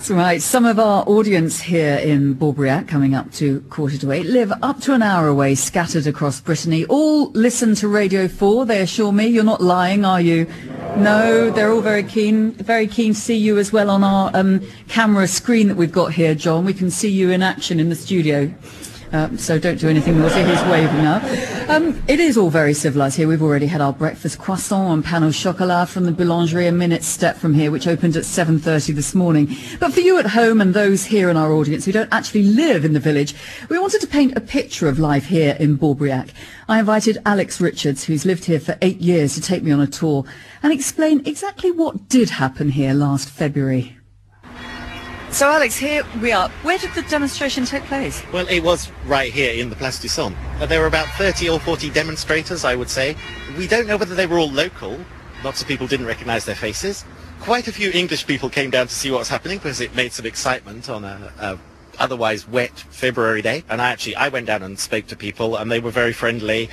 That's right. Some of our audience here in Bourbriac, coming up to 7:45, live up to an hour away, scattered across Brittany. All listen to Radio 4, they assure me. You're not lying, are you? No, they're all very keen to see you as well on our camera screen that we've got here, John. We can see you in action in the studio. So don't do anything naughty. He's waving now. It is all very civilised here. We've already had our breakfast croissant and pain au chocolat from the boulangerie a minute's step from here, which opened at 7:30 this morning. But for you at home and those here in our audience who don't actually live in the village, we wanted to paint a picture of life here in Bourbriac. I invited Alex Richards, who's lived here for 8 years, to take me on a tour and explain exactly what did happen here last February. So, Alex, here we are. Where did the demonstration take place? Well, it was right here in the Place du Somme. There were about 30 or 40 demonstrators, I would say. We don't know whether they were all local. Lots of people didn't recognise their faces. Quite a few English people came down to see what was happening because it made some excitement on a otherwise wet February day. And I went down and spoke to people, and they were very friendly,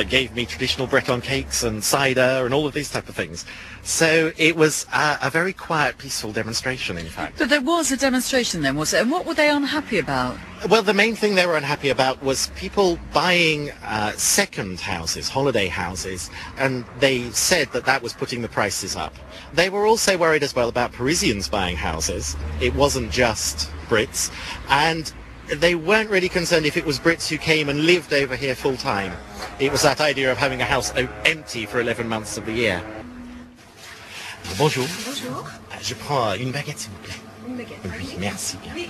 gave me traditional Breton cakes and cider and all of these type of things. So it was a very quiet, peaceful demonstration, in fact. But there was a demonstration then, was it? And what were they unhappy about? Well, the main thing they were unhappy about was people buying second houses, holiday houses, and they said that that was putting the prices up. They were also worried as well about Parisians buying houses. It wasn't just Brits, and they weren't really concerned if it was Brits who came and lived over here full time. It was that idea of having a house empty for 11 months of the year. Bonjour. Bonjour. Je prends une baguette, s'il vous plaît. Une baguette. Oui, merci bien.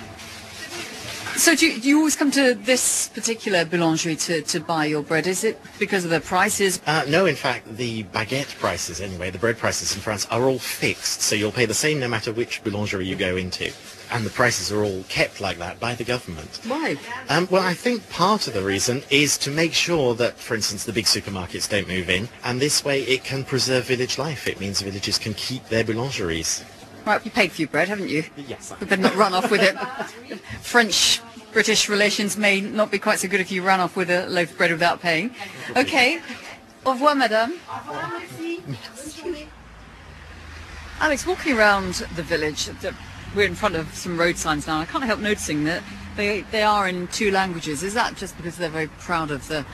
So do you always come to this particular boulangerie to buy your bread? Is it because of the prices? No, in fact, the baguette prices, anyway, the bread prices in France are all fixed, so you'll pay the same no matter which boulangerie you go into. And the prices are all kept like that by the government. Why? Well, I think part of the reason is to make sure that, for instance, the big supermarkets don't move in, and this way it can preserve village life. It means villagers can keep their boulangeries. Right, you paid for your bread, haven't you? Yes. You better not run off with it. French-British relations may not be quite so good if you ran off with a loaf of bread without paying. Okay. Au revoir, madame. Au revoir, merci. Alex, walking around the village, we're in front of some road signs now. I can't help noticing that they are in 2 languages. Is that just because they're very proud of the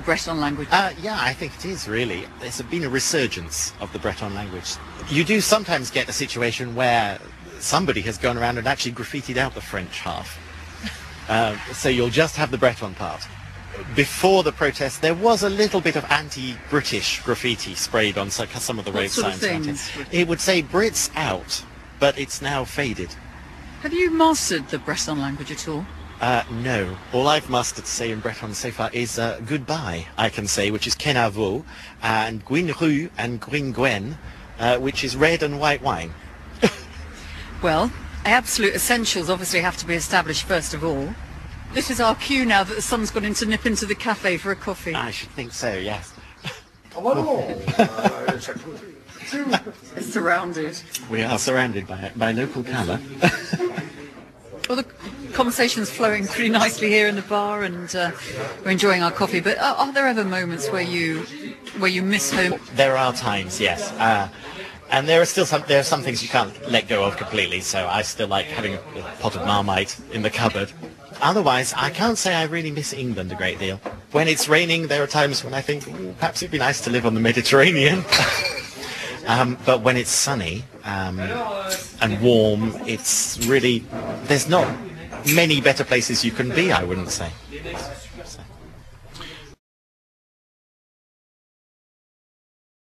Breton language? Yeah, I think it is, really. There's been a resurgence of the Breton language. You do sometimes get a situation where somebody has gone around and actually graffitied out the French half. So you'll just have the Breton part. Before the protest, there was a little bit of anti-British graffiti sprayed on some of the road signs. It would say Brits out, but it's now faded. Have you mastered the Breton language at all? No. All I've mastered to say in Breton so far is goodbye, I can say, which is kenavo, and gwynru and gwyn, which is red and white wine. Well, absolute essentials obviously have to be established first of all. This is our cue now that the sun's gone in to nip into the cafe for a coffee. I should think so, yes. Surrounded. We are surrounded by local colour. Well, the conversation's flowing pretty nicely here in the bar, and we're enjoying our coffee. But are there ever moments where you miss home? There are times, yes. And there are some things you can't let go of completely. So I still like having a pot of Marmite in the cupboard. Otherwise, I can't say I really miss England a great deal. When it's raining, there are times when I think perhaps it'd be nice to live on the Mediterranean. But when it's sunny and warm, it's really, there's not many better places you can be, I wouldn't say.